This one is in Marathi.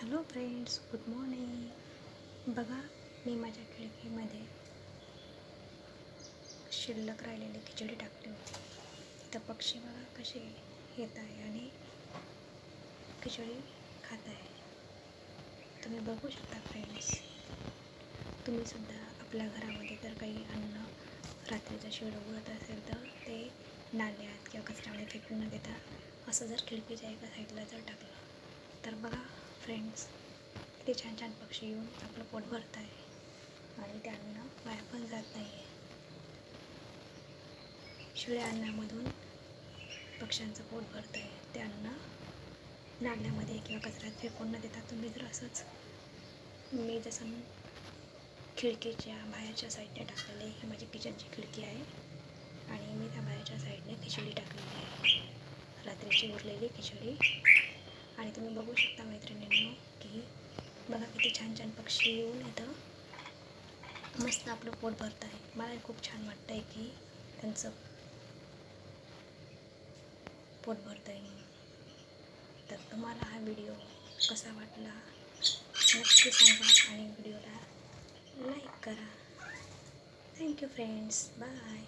Hello friends, good morning. बघा, मी माझ्या खिडकीमध्ये शिल्लक राहिलेली खिचडी टाकली होती. तर पक्षी बघा कसे येत आहे आणि खिचडी खात आहे. तुम्ही बघू शकता फ्रेंड्स. तुम्हीसुद्धा आपल्या घरामध्ये जर काही अन्न रात्रीचं शिळ उरत असेल तर ते नाल्यात किंवा कचऱ्यामध्ये फेकून न देता असं जर खिडकीच्या एका साईडला जर टाकलं तर बघा फ्रेंड्स, किती छान छान पक्षी येऊन आपलं पोट भरत आहे आणि ते अन्न वाया पण जात नाही आहे. शिळ्या अन्नामधून पक्ष्यांचं पोट भरत आहे. ते अन्न नाल्यामध्ये किंवा कचऱ्यात फेकून न देता तुम्ही जर असंच, मी जसं खिडकीच्या बाहेरच्या साईडने टाकलेले, ही माझी किचनची खिडकी आहे आणि मी त्या बाहेरच्या साईडने खिचडी टाकलेली आहे, रात्रीची उरलेली खिचडी. आणि तुम्ही बघू शकता मैत्रिणींनो की बघा किती छान छान पक्षी येऊन इथं मस्त आपलं पोट भरत आहे. मला खूप छान वाटतं आहे की त्यांचं पोट भरत आहे म्हणून. तर तुम्हाला हा व्हिडिओ कसा वाटला नक्की सांगा आणि व्हिडिओला लाईक करा. Thank you friends, bye.